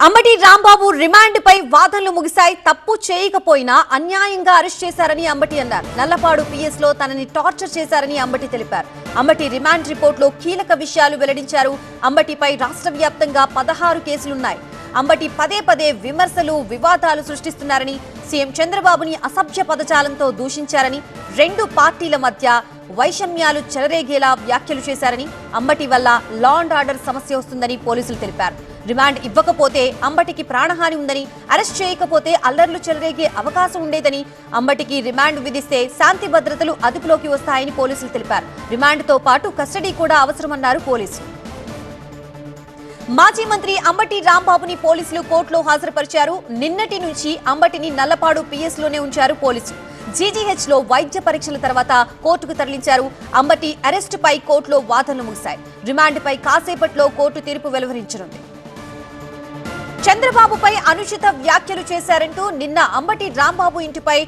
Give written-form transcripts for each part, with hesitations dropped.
Ambati Rambabu remand పై వాదనలు ముగిశాయి. తప్పు చేయకపోయినా అన్యాయంగా అరెస్ట్ చేశారని అంబటి అన్నారు. నల్లపాడు పిఎస్ లో తనని టార్చర్ చేశారని అంబటి తెలిపారు. అంబటి రిమాండ్ రిపోర్ట్ లో కీలక విషయాలు వెల్లడించారు. అంబటిపై రాష్ట్ర వ్యాప్తంగా 16 కేసులున్నాయి. అంబటి పదే పదే విమర్శలు వివాదాలు సృష్టిస్తున్నారని, సీఎం చంద్రబాబుని అసభ్య పదజాలంతో దూషించారని, రెండు పార్టీల మధ్య వైషమ్యాలు చెలరేగేలా వ్యాఖ్యలు చేశారని, అంబటి వల్ల లా అండ్ ఆర్డర్ సమస్య వస్తుందని పోలీసులు తెలిపారు. రిమాండ్ ఇవ్వకపోతే అంబటికి ప్రాణహాని ఉందని, అరెస్ట్ చేయకపోతే అల్లర్లు చెలరేగే అవకాశం ఉండేదని, అంబటికి రిమాండ్ విధిస్తే శాంతి భద్రతలు అదుపులోకి వస్తాయని పోలీసులు తెలిపారు. రిమాండ్తో పాటు కస్టడీ కూడా అవసరమన్నారు పోలీసులు. మాజీ మంత్రి అంబటి రాంబాబుని పోలీసులు కోర్టులో హాజరుపరిచారు. నిన్నటి నుంచి అంబటిని నల్లపాడు పిఎస్ లోనే ఉంచారు పోలీసులు. జీజీహెచ్ లో వైద్య పరీక్షల తర్వాత కోర్టుకు తరలించారు. అంబటి అరెస్ట్ పై కోర్టులో వాదనలు ముగిశాయి. రిమాండ్ పై కాసేపట్లో కోర్టు తీర్పు వెలువరించనుంది. చంద్రబాబుపై అనుచిత వ్యాఖ్యలు చేశారంటూ నిన్న అంబటి రాంబాబు ఇంటిపై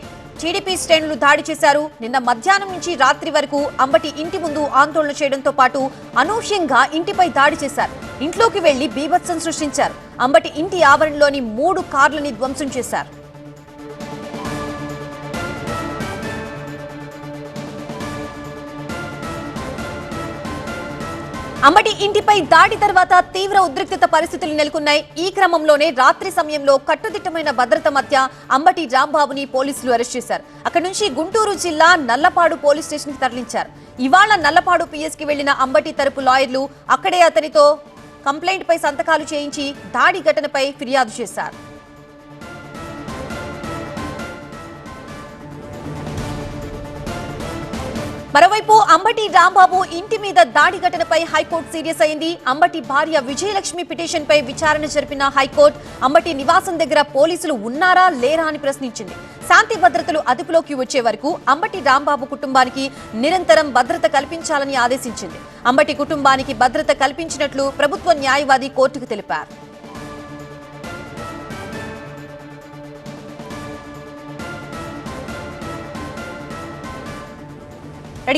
టీడీపీ శ్రేణులు దాడి చేశారు. నిన్న మధ్యాహ్నం నుంచి రాత్రి వరకు అంబటి ఇంటి ముందు ఆందోళన చేయడంతో పాటు అనూహ్యంగా ఇంటిపై దాడి చేశారు. ఇంట్లోకి వెళ్లి బీభత్సం సృష్టించారు. అంబటి ఇంటి ఆవరణలోని 3 కార్లని ధ్వంసం చేశారు. అంబటి ఇంటిపై దాడి తర్వాత తీవ్ర ఉద్రిక్తత పరిస్థితులు నెలకొన్నాయి. ఈ క్రమంలోనే రాత్రి సమయంలో కట్టుదిట్టమైన భద్రత మధ్య అంబటి రాంబాబుని పోలీసులు అరెస్ట్ చేశారు. అక్కడి నుంచి గుంటూరు జిల్లా నల్లపాడు పోలీస్ స్టేషన్ కి తరలించారు. ఇవాళ నల్లపాడు పిఎస్ కి వెళ్లిన అంబటి తరపు లాయర్లు అక్కడే అతనితో కంప్లైంట్ పై సంతకాలు చేయించి దాడి ఘటనపై ఫిర్యాదు చేశారు. మరోవైపు అంబటి రాంబాబు ఇంటి మీద దాడి ఘటనపై హైకోర్టు సీరియస్ అయింది. అంబటి భార్య విజయలక్ష్మి పిటిషన్ పై విచారణ జరిపిన హైకోర్టు అంబటి నివాసం దగ్గర పోలీసులు ఉన్నారా లేరా అని ప్రశ్నించింది. శాంతి భద్రతలు అదుపులోకి వచ్చే వరకు అంబటి రాంబాబు కుటుంబానికి నిరంతరం భద్రత కల్పించాలని ఆదేశించింది. అంబటి కుటుంబానికి భద్రత కల్పించినట్లు ప్రభుత్వ న్యాయవాది కోర్టుకు తెలిపారు.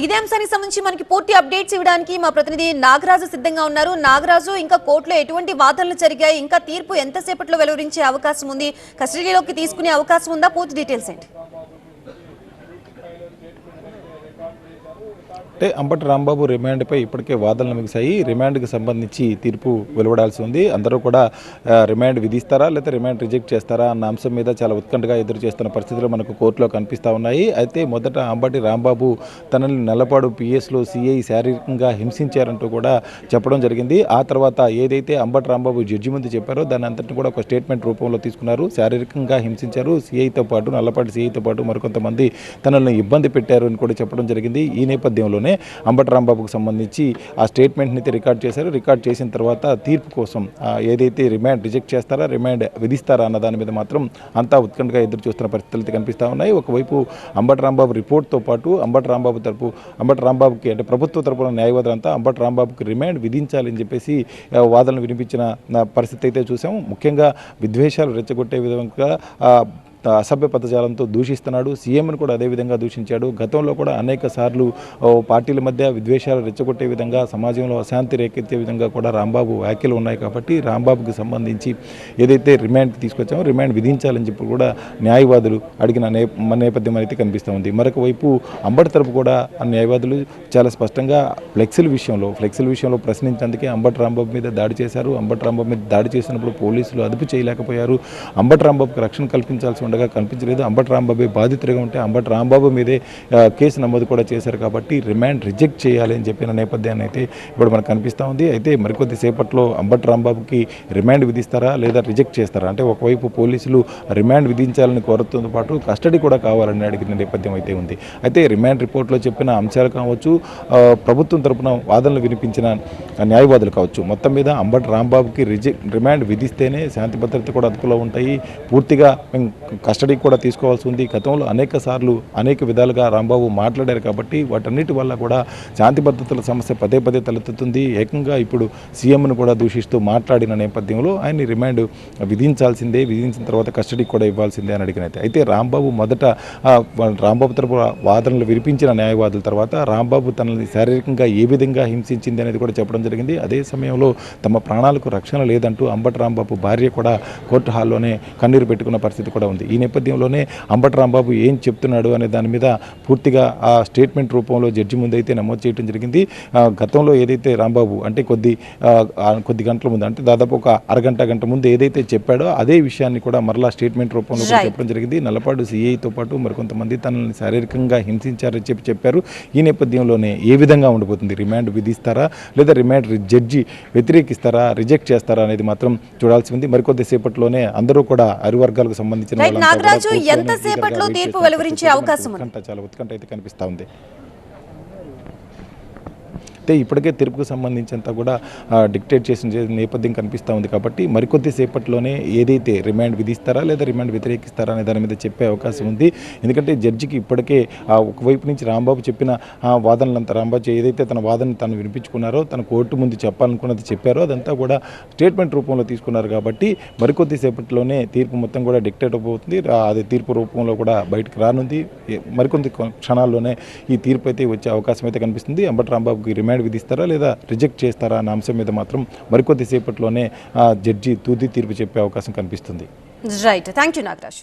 ఇదే అంశానికి సంబంధించి మనకి పూర్తి అప్డేట్స్ ఇవ్వడానికి మా ప్రతినిధి నాగరాజు సిద్ధంగా ఉన్నారు. నాగరాజు, ఇంకా కోర్టులో ఎటువంటి వాదనలు జరిగాయి? ఇంకా తీర్పు ఎంతసేపట్లో వెలువరించే అవకాశం ఉంది? కస్టడీలోకి తీసుకునే అవకాశం ఉందా? పూర్తి డీటెయిల్స్ ఏంటి? అంటే అంబటి రాంబాబు రిమాండ్పై ఇప్పటికే వాదనలు ముగిశాయి. రిమాండ్కి సంబంధించి తీర్పు వెలువడాల్సి ఉంది. అందరూ కూడా రిమాండ్ విధిస్తారా లేదా రిమాండ్ రిజెక్ట్ చేస్తారా అన్న అంశం మీద చాలా ఉత్కంఠగా ఎదురు చేస్తున్న పరిస్థితులు మనకు కోర్టులో కనిపిస్తూ ఉన్నాయి. అయితే మొదట అంబటి రాంబాబు తనని నల్లపాడు పిఎస్లో సిఐ శారీరకంగా హింసించారంటూ కూడా చెప్పడం జరిగింది. ఆ తర్వాత ఏదైతే అంబటి రాంబాబు జడ్జి ముందు చెప్పారో దాని అంతటిని కూడా ఒక స్టేట్మెంట్ రూపంలో తీసుకున్నారు. శారీరకంగా హింసించారు, సిఐతో పాటు నల్లపాటి సిఐతో పాటు మరికొంతమంది తనని ఇబ్బంది పెట్టారు అని కూడా చెప్పడం జరిగింది. ఈ నేపథ్యంలోనే అంబటి రాంబాబుకు సంబంధించి ఆ స్టేట్మెంట్ని అయితే రికార్డ్ చేశారు. రికార్డ్ చేసిన తర్వాత తీర్పు కోసం ఏదైతే రిమాండ్ రిజెక్ట్ చేస్తారా రిమాండ్ విధిస్తారా అన్న దాని మీద మాత్రం అంతా ఉత్కంఠగా ఎదురు చూస్తున్న పరిస్థితులు అయితే కనిపిస్తూ ఉన్నాయి. ఒకవైపు అంబటి రాంబాబు రిపోర్ట్తో పాటు అంబటి రాంబాబుకి అంటే ప్రభుత్వ తరపున న్యాయవాదులంతా అంబటి రాంబాబుకి రిమాండ్ విధించాలని చెప్పేసి వాదనలు వినిపించిన పరిస్థితి అయితే చూసాం. ముఖ్యంగా విద్వేషాలు రెచ్చగొట్టే విధంగా అసభ్య పదజాలంతో దూషిస్తున్నాడు. సీఎంను కూడా అదేవిధంగా దూషించాడు. గతంలో కూడా అనేక సార్లు పార్టీల మధ్య విద్వేషాలు రెచ్చగొట్టే విధంగా, సమాజంలో అశాంతి రేకెత్తే విధంగా కూడా రాంబాబు వ్యాఖ్యలు ఉన్నాయి. కాబట్టి రాంబాబుకి సంబంధించి ఏదైతే రిమాండ్కి తీసుకొచ్చామో రిమాండ్ విధించాలని చెప్పి కూడా న్యాయవాదులు అడిగిన నేపథ్యం అయితే కనిపిస్తూ ఉంది. మరొక వైపు అంబటి తరపు కూడా ఆ న్యాయవాదులు చాలా స్పష్టంగా ఫ్లెక్సీల విషయంలో ప్రశ్నించేందుకే అంబటి రాంబాబు మీద దాడి చేశారు. అంబటి రాంబాబు మీద దాడి చేసినప్పుడు పోలీసులు అదుపు చేయలేకపోయారు. అంబటి రాంబాబుకి రక్షణ కల్పించాల్సి కనిపించలేదు. అంబటి రాంబాబు బాధితుడిగా ఉంటే అంబటి రాంబాబు మీదే కేసు నమోదు కూడా చేశారు. కాబట్టి రిమాండ్ రిజెక్ట్ చేయాలి అని చెప్పిన నేపథ్యాన్ని అయితే ఇప్పుడు మనకు కనిపిస్తూ ఉంది. అయితే మరికొద్ది సేపట్లో అంబటి రాంబాబుకి రిమాండ్ విధిస్తారా లేదా రిజెక్ట్ చేస్తారా? అంటే ఒకవైపు పోలీసులు రిమాండ్ విధించాలని కోరుతున్న పాటు కస్టడీ కూడా కావాలని అడిగిన నేపథ్యం అయితే ఉంది. అయితే రిమాండ్ రిపోర్ట్లో చెప్పిన అంశాలు కావచ్చు, ప్రభుత్వం తరపున వాదనలు వినిపించిన న్యాయవాదులు కావచ్చు, మొత్తం మీద అంబటి రాంబాబుకి రిమాండ్ విధిస్తేనే శాంతి భద్రత కూడా అదుపులో ఉంటాయి. పూర్తిగా కస్టడీకి కూడా తీసుకోవాల్సి ఉంది. గతంలో అనేక సార్లు అనేక విధాలుగా రాంబాబు మాట్లాడారు కాబట్టి వాటన్నిటి వల్ల కూడా శాంతి భద్రతల సమస్య పదే పదే తలెత్తుతుంది. ఏకంగా ఇప్పుడు సీఎంను కూడా దూషిస్తూ మాట్లాడిన నేపథ్యంలో ఆయన్ని రిమాండ్ విధించాల్సిందే, విధించిన తర్వాత కస్టడీకి కూడా ఇవ్వాల్సిందే అని అడిగినైతే అయితే రాంబాబు మొదట రాంబాబు తరపు వాదనలు వినిపించిన న్యాయవాదుల తర్వాత రాంబాబు తనని శారీరకంగా ఏ విధంగా హింసించింది అనేది కూడా చెప్పడం జరిగింది. అదే సమయంలో తమ ప్రాణాలకు రక్షణ లేదంటూ అంబటి రాంబాబు భార్య కూడా కోర్టు హాల్లోనే కన్నీరు పెట్టుకున్న పరిస్థితి కూడా ఉంది. ఈ నేపథ్యంలోనే అంబటి రాంబాబు ఏం చెప్తున్నాడు అనే దాని మీద పూర్తిగా ఆ స్టేట్మెంట్ రూపంలో జడ్జి ముందైతే నమోదు చేయడం జరిగింది. గతంలో ఏదైతే రాంబాబు అంటే కొద్ది గంటల ముందు అంటే దాదాపు ఒక గంట ముందు ఏదైతే చెప్పాడో అదే విషయాన్ని కూడా మరలా స్టేట్మెంట్ రూపంలో కూడా చెప్పడం జరిగింది. నల్లపాడు సిఐతో పాటు మరికొంతమంది తనని శారీరకంగా హింసించారని చెప్పారు. ఈ నేపథ్యంలోనే ఏ విధంగా ఉండబోతుంది, రిమాండ్ విధిస్తారా లేదా రిమాండ్ జడ్జి వ్యతిరేకిస్తారా, రిజెక్ట్ చేస్తారా అనేది మాత్రం చూడాల్సి ఉంది. మరికొద్దిసేపట్లోనే అందరూ కూడా అరు వర్గాలకు సంబంధించిన నాగరాజు ఎంతసేపట్లో తీర్పు వెలువరించే అవకాశం ఉంది? చాలా ఉత్కంఠ అయితే కనిపిస్తా ఉంది. అయితే ఇప్పటికే తీర్పుకు సంబంధించినంత కూడా డిక్టేట్ చేసిన నేపథ్యం కనిపిస్తూ ఉంది కాబట్టి మరికొద్దిసేపట్లోనే ఏదైతే రిమాండ్ విధిస్తారా లేదా రిమాండ్ వ్యతిరేకిస్తారా అనే దాని మీద చెప్పే అవకాశం ఉంది. ఎందుకంటే జడ్జికి ఇప్పటికే ఒకవైపు నుంచి రాంబాబు చెప్పిన వాదనలంతా రాంబాబు ఏదైతే తన వాదనని తను వినిపించుకున్నారో తన కోర్టు ముందు చెప్పాలనుకున్నది చెప్పారో అదంతా కూడా స్టేట్మెంట్ రూపంలో తీసుకున్నారు కాబట్టి మరికొద్దిసేపట్లోనే తీర్పు మొత్తం కూడా డిక్టేట్ అయిపోతుంది. అది తీర్పు రూపంలో కూడా బయటకు రానుంది. మరికొద్ది క్షణాల్లోనే ఈ తీర్పు అయితే వచ్చే అవకాశం అయితే కనిపిస్తుంది. అంబటి రాంబాబుకి రిమాండ్ విధిస్తారా లేదా రిజెక్ట్ చేస్తారా అన్న అంశం మీద మాత్రం మరికొద్దిసేపట్లోనే జడ్జి తుది తీర్పు చెప్పే అవకాశం కనిపిస్తుంది. Right, thank you Nagaraj.